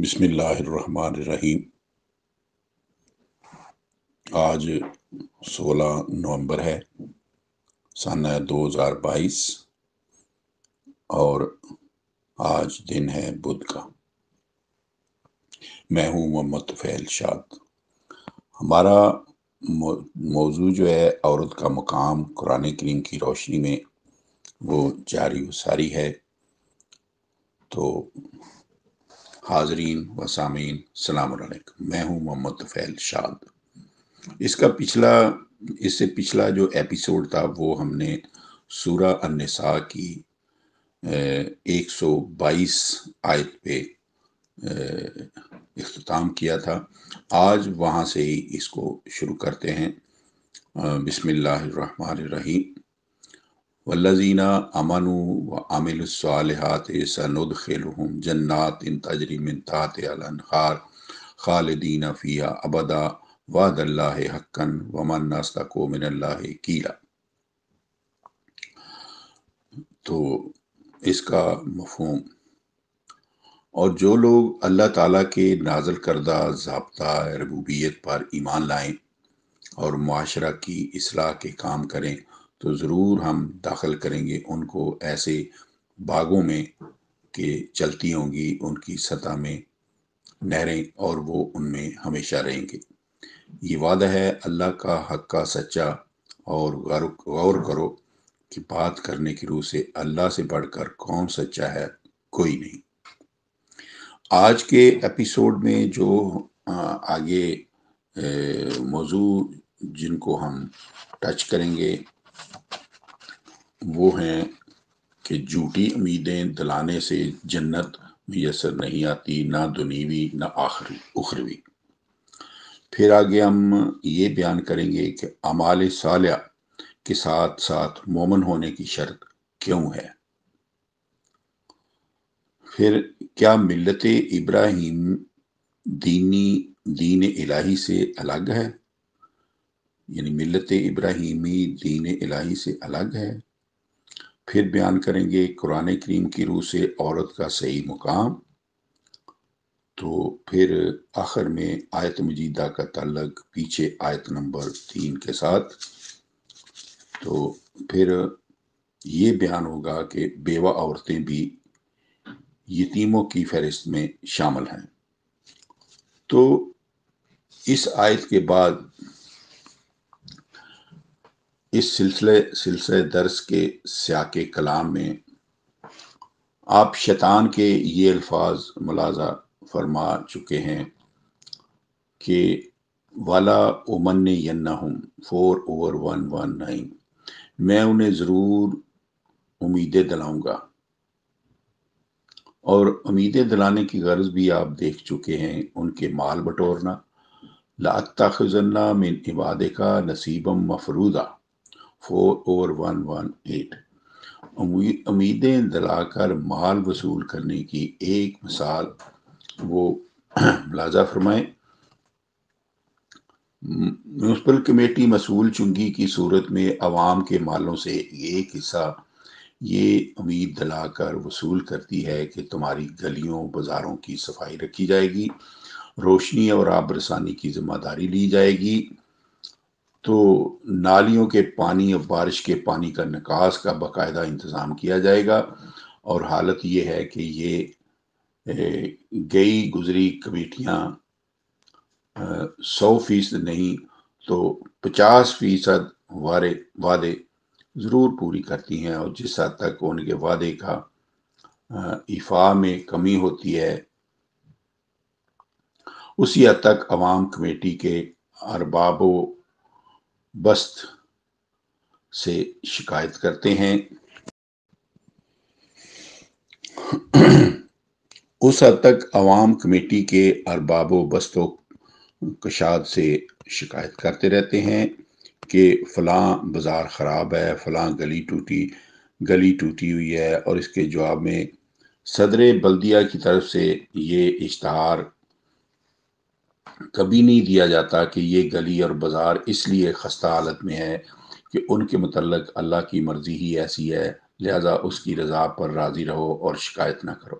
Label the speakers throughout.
Speaker 1: بسم اللہ الرحمن الرحیم۔ آج 16 نومبر ہے، سنہ 2022، اور آج دن ہے بدھ کا۔ میں ہوں محمد طفیل شاد۔ ہمارا موضوع جو ہے عورت کا مقام قرآن کریم کی روشنی میں، وہ جاری و ساری ہے۔ تو حاضرین و سامعین السلام علیکم، میں ہوں محمد طفیل شاد۔ اس سے پچھلا جو ایپیسوڈ تھا وہ ہم نے سورہ النساء کی 122 آیت پہ اختتام کیا تھا۔ آج وہاں سے ہی اس کو شروع کرتے ہیں۔ بسم اللہ الرحمن الرحیم۔ والذین آمنوا وعملوا الصالحات سندخلهم جنات تجری من تحتها الانہار خالدین فیہا ابدا وعد اللہ حقا ومن اصدق من اللہ قیلا۔ تو اس کا مفہوم، اور جو لوگ اللہ تعالیٰ کے نازل کردہ ضابطہ ربوبیت پر ایمان لائیں اور معاشرہ کی اصلاح کے کام کریں تو ضرور ہم داخل کریں گے ان کو ایسے باغوں میں کہ چلتی ہوں گی ان کی سطح میں نہریں، اور وہ ان میں ہمیشہ رہیں گے۔ یہ وعدہ ہے اللہ کا حق کا سچا، اور غور کرو کہ بات کرنے کی روح سے اللہ سے بڑھ کر کون سچا ہے؟ کوئی نہیں۔ آج کے ایپیسوڈ میں جو آگے موضوع جن کو ہم ٹچ کریں گے وہ ہیں کہ جھوٹی امیدیں دلانے سے جنت میسر نہیں آتی، نہ دنیوی نہ اخروی۔ پھر آگے ہم یہ بیان کریں گے کہ اعمال صالحہ کے ساتھ ساتھ مومن ہونے کی شرط کیوں ہے۔ پھر کیا ملت ابراہیم دین الہی سے الگ ہے؟ یعنی ملت ابراہیمی دین الہی سے الگ ہے۔ پھر بیان کریں گے قرآن کریم کی روح سے عورت کا صحیح مقام۔ تو پھر آخر میں آیت مجیدہ کا تعلق پیچھے آیت نمبر 3 کے ساتھ۔ تو پھر یہ بیان ہوگا کہ بیوہ عورتیں بھی یتیموں کی فہرست میں شامل ہیں۔ تو اس آیت کے بعد اس سلسلے درس کے سیاق کلام میں آپ شیطان کے یہ الفاظ ملاحظہ فرما چکے ہیں کہ والا امن ینہم 4/119، میں انہیں ضرور امیدیں دلاؤں گا۔ اور امیدیں دلانے کی غرض بھی آپ دیکھ چکے ہیں، ان کے مال بٹورنا۔ لَأَتَّخِذَنَّ مِنْ عِبَادِكَ نَصِيبًا مَفْرُوضًا 4/118۔ امیدیں دلا کر مال وصول کرنے کی ایک مثال وہ ملاحظہ فرمائیں۔ میونسپل کمیٹی مسئول چنگی کی صورت میں عوام کے مالوں سے ایک حصہ یہ امید دلا کر وصول کرتی ہے کہ تمہاری گلیوں بازاروں کی صفائی رکھی جائے گی، روشنی اور آب رسانی کی ذمہ داری لی جائے گی، تو نالیوں کے پانی اور بارش کے پانی کا نکاس کا باقاعدہ انتظام کیا جائے گا۔ اور حالت یہ ہے کہ یہ گئی گزری کمیٹیاں 100% نہیں تو 50% وعدے ضرور پوری کرتی ہیں، اور جس حد تک ان کے وعدے کا ایفا میں کمی ہوتی ہے اسی حد تک عوام کمیٹی کے ارباب و بست سے شکایت کرتے ہیں۔ اس حد تک عوام کمیٹی کے ارباب و بست و کشاد سے شکایت کرتے رہتے ہیں کہ فلاں بازار خراب ہے، فلاں گلی ٹوٹی ہوئی ہے، اور اس کے جواب میں صدر بلدیہ کی طرف سے یہ اشتہار کبھی نہیں دیا جاتا کہ یہ گلی اور بازار اس لیے خستہ حالت میں ہے کہ ان کے متعلق اللہ کی مرضی ہی ایسی ہے، لہذا اس کی رضا پر راضی رہو اور شکایت نہ کرو۔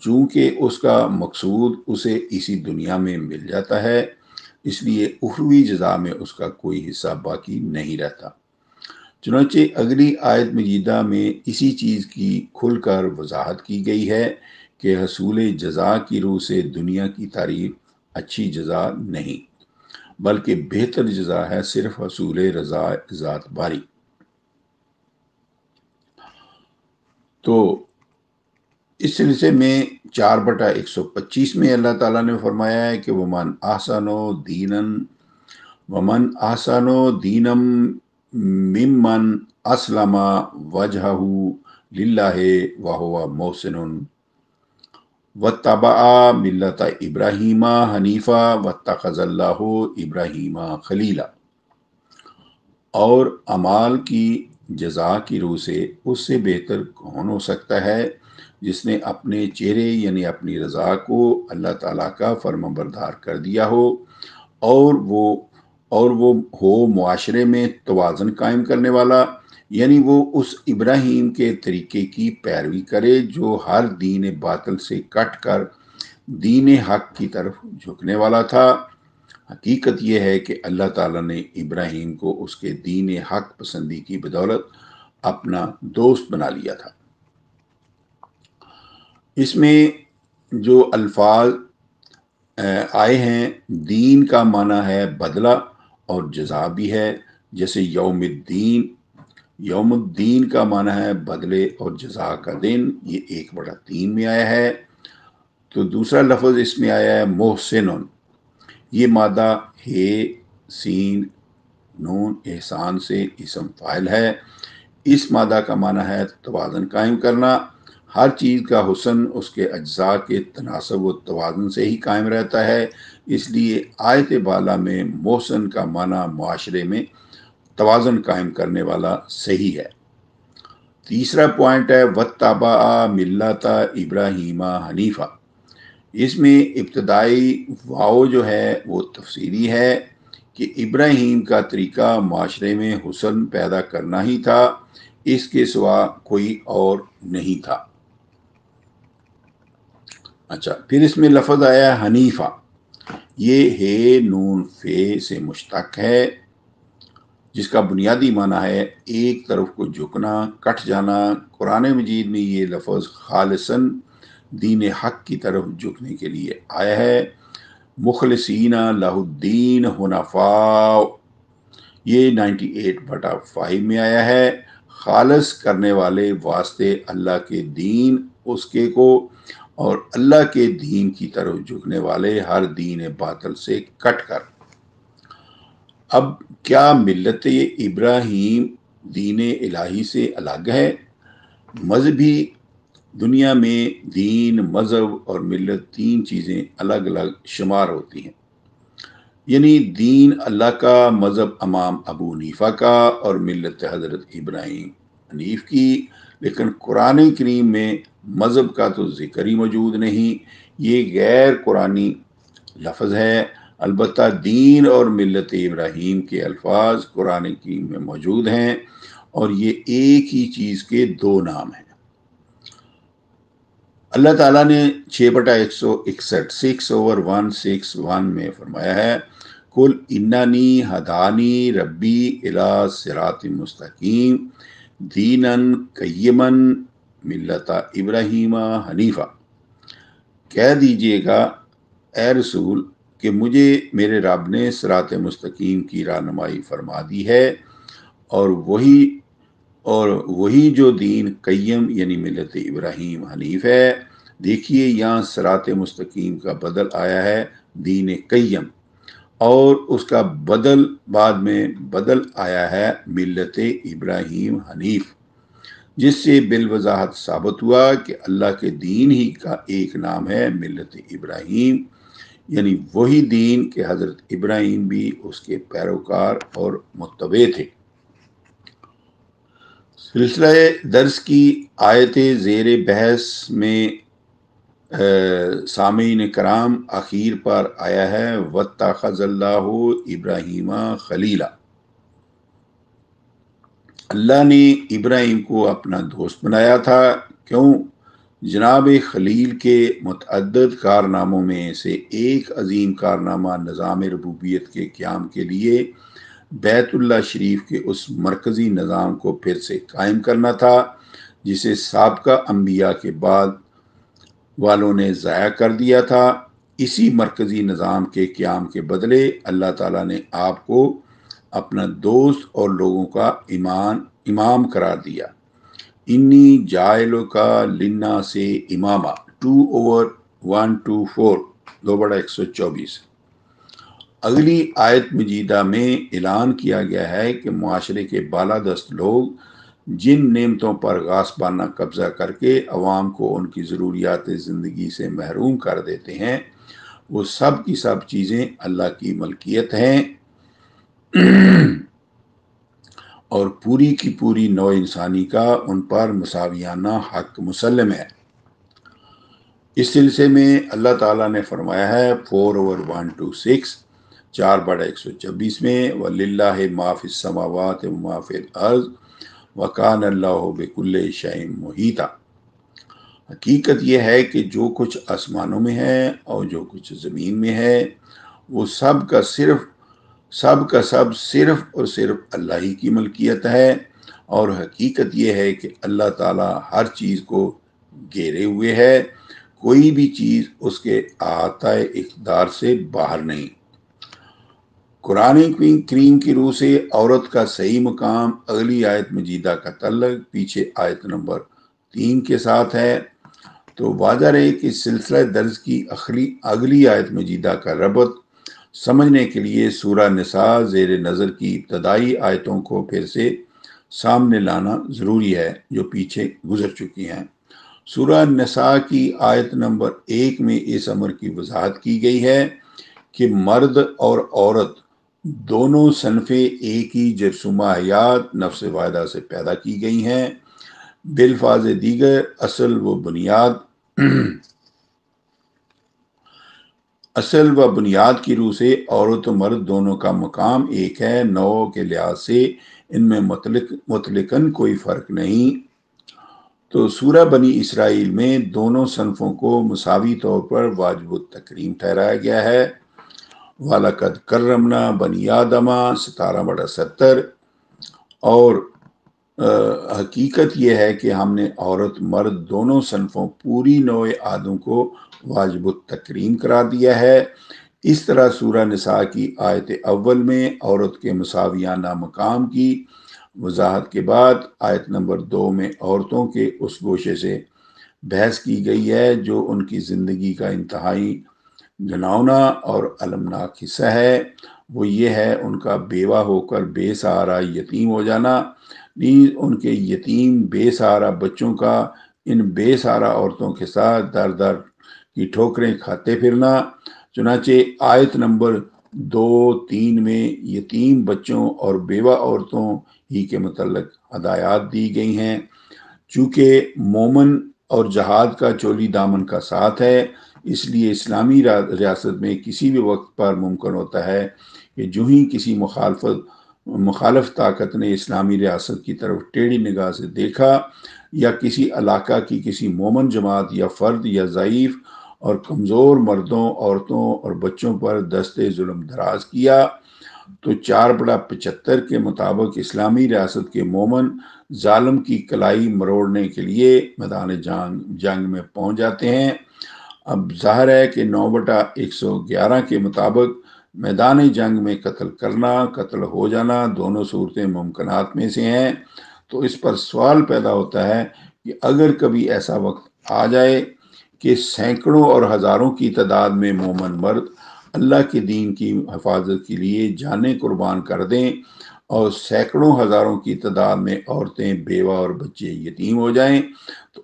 Speaker 1: چونکہ اس کا مقصود اسے اسی دنیا میں مل جاتا ہے، اس لیے اخروی جزا میں اس کا کوئی حصہ باقی نہیں رہتا۔ چنانچہ اگلی آیت مجیدہ میں اسی چیز کی کھل کر وضاحت کی گئی ہے کہ حصول جزا کی روح سے دنیا کی تعریف اچھی جزا نہیں، بلکہ بہتر جزا ہے صرف حصول رضا ذات باری۔ تو اس سلسلے میں 4/125 میں اللہ تعالیٰ نے فرمایا ہے کہ ومن احسن دینم ممن اسلم وجہہ للہ وہو محسن واتبع ملت ابراہیم حنیفا واتخذ اللہ ابراہیم خلیلا۔ اور اعمال کی جزا کی روح سے اس سے بہتر کون ہو سکتا ہے جس نے اپنے چہرے یعنی اپنی رضا کو اللہ تعالیٰ کا فرمان بردار کر دیا ہو، اور وہ ہو معاشرے میں توازن قائم کرنے والا، یعنی وہ اس ابراہیم کے طریقے کی پیروی کرے جو ہر دین باطل سے کٹ کر دین حق کی طرف جھکنے والا تھا۔ حقیقت یہ ہے کہ اللہ تعالیٰ نے ابراہیم کو اس کے دین حق پسندی کی بدولت اپنا دوست بنا لیا تھا۔ اس میں جو الفاظ آئے ہیں، دین کا معنی ہے بدلہ اور جزا بھی ہے، جیسے یوم الدین۔ یوم الدین کا معنی ہے بدلے اور جزا کا دن، یہ 1/3 میں آیا ہے۔ تو دوسرا لفظ اس میں آیا ہے محسن، یہ مادہ ہے سین نون احسان سے اسم فاعل ہے۔ اس مادہ کا معنی ہے توازن قائم کرنا۔ ہر چیز کا حسن اس کے اجزاء کے تناسب و توازن سے ہی قائم رہتا ہے، اس لیے آیت بالا میں محسن کا معنی معاشرے میں توازن قائم کرنے والا صحیح ہے۔ تیسرا پوائنٹ ہے واتبع ملت ابراہیم حنیفا۔ اس میں ابتدائی واو جو ہے وہ تفسیری ہے کہ ابراہیم کا طریقہ معاشرے میں حسن پیدا کرنا ہی تھا، اس کے سوا کوئی اور نہیں تھا۔ اچھا، پھر اس میں لفظ آیا حنیفہ، یہ ہے نون فے سے مشتق ہے، جس کا بنیادی معنی ہے ایک طرف کو جھکنا، کٹ جانا۔ قرآن مجید میں یہ لفظ خالصاً دین حق کی طرف جھکنے کے لیے آیا ہے۔ مخلصین لہ الدین حنفاء، یہ 98/5 میں آیا ہے۔ خالص کرنے والے واسطے اللہ کے دین اس کے کو، اور اللہ کے دین کی طرف جھکنے والے ہر دین باطل سے کٹ کر۔ اب کیا ملت ابراہیم دین الہی سے الگ ہے؟ مذہبی دنیا میں دین، مذہب اور ملت 3 چیزیں الگ الگ شمار ہوتی ہیں، یعنی دین اللہ کا، مذہب امام ابو حنیفہ کا، اور ملت حضرت ابراہیم حنیف کی۔ لیکن قرآن کریم میں مذہب کا تو ذکر ہی موجود نہیں، یہ غیر قرآنی لفظ ہے۔ البتہ دین اور ملت ابراہیم کے الفاظ قرآن کریم میں موجود ہیں، اور یہ ایک ہی چیز کے 2 نام ہیں۔ اللہ تعالیٰ نے 6/161 6/161 میں فرمایا ہے قل اننی ہدانی ربی الی صراط مستقیم دینا قیما ملت ابراہیم حنیفا۔ کہہ دیجئے گا اے رسول کہ مجھے میرے رب نے صراط مستقیم کی رہنمائی فرما دی ہے، اور وہی جو دین قیم یعنی ملت ابراہیم حنیف ہے۔ دیکھیے یہاں صراط مستقیم کا بدل آیا ہے دین قیم، اور اس کا بدل بعد میں بدل آیا ہے ملت ابراہیم حنیف، جس سے بالوضاحت ثابت ہوا کہ اللہ کے دین ہی کا ایک نام ہے ملت ابراہیم، یعنی وہی دین کہ حضرت ابراہیم بھی اس کے پیروکار اور متبع تھے۔ سلسلہ درس کی آیت زیر بحث میں سامعین کرام اخیر پر آیا ہے وَاتَّخَذَ اللَّهُ إِبْرَاهِيمَ خَلِيلًا۔ اللہ نے ابراہیم کو اپنا دوست بنایا تھا، کیوں؟ جناب خلیل کے متعدد کارناموں میں سے ایک عظیم کارنامہ نظام ربوبیت کے قیام کے لیے بیت اللہ شریف کے اس مرکزی نظام کو پھر سے قائم کرنا تھا جسے سابقہ انبیاء کے بعد والوں نے ضائع کر دیا تھا۔ اسی مرکزی نظام کے قیام کے بدلے اللہ تعالیٰ نے آپ کو اپنا دوست اور لوگوں کا امام قرار دیا۔ انی جائلوں کا لنا سے امامہ 2/124 2/124۔ اگلی آیت مجیدہ میں اعلان کیا گیا ہے کہ معاشرے کے بالادست لوگ جن نعمتوں پر غاصبانہ قبضہ کر کے عوام کو ان کی ضروریات زندگی سے محروم کر دیتے ہیں، وہ سب کی سب چیزیں اللہ کی ملکیت ہیں اور پوری کی پوری نوع انسانی کا ان پر مساویانہ حق مسلم ہے۔ اس سلسلے میں اللہ تعالیٰ نے فرمایا ہے 4/126 4/126 میں وَلِلَّهِ مَا فِي السَّمَاوَاتِ وَمَا فِي الْأَرْضِ وَكَانَ اللَّهُ بِكُلِّ شَيْءٍ مُحِيطًا۔ حقیقت یہ ہے کہ جو کچھ آسمانوں میں ہے اور جو کچھ زمین میں ہے وہ سب کا سب صرف اور صرف اللہ ہی کی ملکیت ہے، اور حقیقت یہ ہے کہ اللہ تعالیٰ ہر چیز کو گھیرے ہوئے ہے، کوئی بھی چیز اس کے احاطہ اقتدار سے باہر نہیں۔ قرآن کریم کی روح سے عورت کا صحیح مقام اگلی آیت مجیدہ کا تعلق پیچھے آیت نمبر 3 کے ساتھ ہے، تو واضح رہے کہ سلسلہ درس کی اگلی آیت مجیدہ کا ربط سمجھنے کے لیے سورہ نساء زیر نظر کی ابتدائی آیتوں کو پھر سے سامنے لانا ضروری ہے جو پیچھے گزر چکی ہیں۔ سورہ نساء کی آیت نمبر 1 میں اس امر کی وضاحت کی گئی ہے کہ مرد اور عورت دونوں صنفیں ایک ہی جرثومہ حیات نفس واحدہ سے پیدا کی گئی ہیں۔ بالفاظ دیگر اصل و بنیاد کی روح سے عورت و مرد دونوں کا مقام ایک ہے، نوع کے لحاظ سے ان میں مطلقاً کوئی فرق نہیں۔ تو سورہ بنی اسرائیل میں دونوں صنفوں کو مساوی طور پر واجب التکریم ٹھہرایا گیا ہے۔ وَلَقَدْ كَرَّمْنَا بَنِي آدَمَ 17/70۔ اور حقیقت یہ ہے کہ ہم نے عورت مرد دونوں صنفوں پوری نوع آدم کو واجب التکریم قرار دیا ہے۔ اس طرح سورہ نساء کی آیت اول میں عورت کے مساویانہ مقام کی وضاحت کے بعد آیت نمبر 2 میں عورتوں کے اس گوشے سے بحث کی گئی ہے جو ان کی زندگی کا انتہائی گھناؤنا اور المناک حصہ ہے، وہ یہ ہے ان کا بیوہ ہو کر بے سہارا یتیم ہو جانا، نیز ان کے یتیم بے سہارا بچوں کا ان بے سہارا عورتوں کے ساتھ در در کی ٹھوکریں کھاتے پھرنا۔ چنانچہ آیت نمبر 2-3 میں یتیم بچوں اور بیوہ عورتوں ہی کے متعلق ہدایات دی گئی ہیں۔ چونکہ مومن اور جہاد کا چولی دامن کا ساتھ ہے، اس لیے اسلامی ریاست میں کسی بھی وقت پر ممکن ہوتا ہے کہ جو ہی کسی مخالف طاقت نے اسلامی ریاست کی طرف ٹیڑھی نگاہ سے دیکھا یا کسی علاقہ کی کسی مومن جماعت یا فرد یا ضعیف اور کمزور مردوں، عورتوں اور بچوں پر دستے ظلم دراز کیا، تو 4/75 کے مطابق اسلامی ریاست کے مومن ظالم کی کلائی مروڑنے کے لیے میدان جنگ میں پہنچ جاتے ہیں۔ اب ظاہر ہے کہ 9/111 کے مطابق میدان جنگ میں قتل کرنا، قتل ہو جانا دونوں صورتیں ممکنات میں سے ہیں، تو اس پر سوال پیدا ہوتا ہے کہ اگر کبھی ایسا وقت آ جائے کہ سینکڑوں اور ہزاروں کی تعداد میں مومن مرد اللہ کے دین کی حفاظت کے لیے جانیں قربان کر دیں اور سینکڑوں ہزاروں کی تعداد میں عورتیں، بیوہ اور بچے یتیم ہو جائیں، تو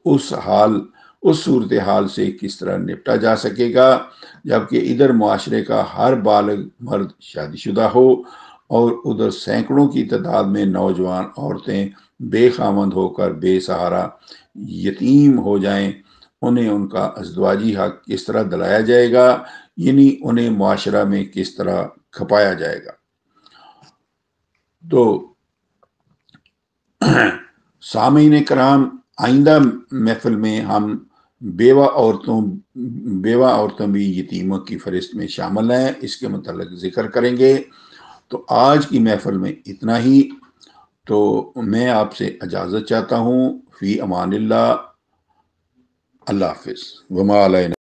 Speaker 1: اس صورتحال سے کس طرح نپٹا جا سکے گا، جبکہ ادھر معاشرے کا ہر بالغ مرد شادی شدہ ہو اور ادھر سینکڑوں کی تعداد میں نوجوان عورتیں بے خامند ہو کر بے سہارا یتیم ہو جائیں۔ انہیں ان کا ازدواجی حق کس طرح دلایا جائے گا، یعنی انہیں معاشرہ میں کس طرح کھپایا جائے گا۔ تو سامعین کرام، آئندہ محفل میں ہم بیوہ عورتوں بھی یتیموں کی فہرست میں شامل ہیں، اس کے متعلق ذکر کریں گے۔ تو آج کی محفل میں اتنا ہی۔ تو میں آپ سے اجازت چاہتا ہوں، فی امان اللہ، اللہ حافظ، وما علینا۔